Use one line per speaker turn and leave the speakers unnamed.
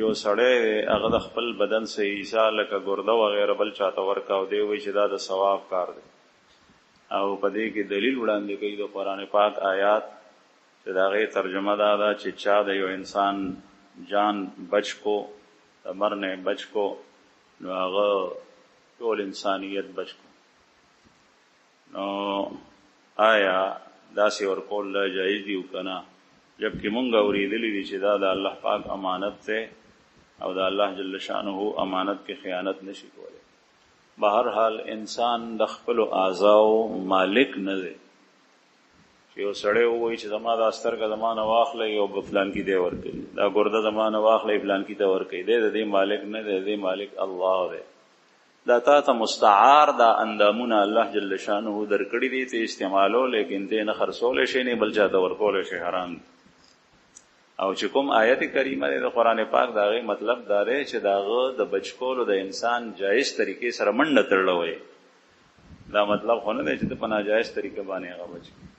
یو سړی هغه د خپل بدن سه حصہ لکه ګرده وغیره بل چاته ورکاو دی وایي چې دا د ثواب کار دی او په دې کې دلیل وړاندې کوي د قرآن پاک آیات چې د هغې ترجمه دا ده چې چا د یو انسان جان بچ کو د مر نه بچ کو نو هغه ټول انسانیت بچ کو نو آیا داسې ورکول لا جایز دي او که نه جبکې مونږ اورېدلي دي چې دا د الله پاک امانت دی او د الله جل شانه امانت کې خیانت نشي کولی بهر حال انسان د خپلو اعضاو مالک نه دی چې یو سړی ووایي چې زما دا سترګه زما نه واخلئ او به فلانکي دی ورکوي دا ګرده زما نه واخلئ فلانکي ته ورکوي دی د دې مالک نه دی د دې مالک الله دی دا تا ته مستعار دا اندامونه الله جل شانه درکړي دي ته استعمالو لیکن ته نه خرڅولی شي نه بل چا ته ورکولی شي حرام دی او چې کوم آیت کریمه دی د قرآن پاک د هغې مطلب دا دی چې د هغه د بچ کولو د انسان جایز طریقې سره منډه تړله وایي دا مطلب خو نه دی چې ته په ناجایز طریقه باندې هغه بچ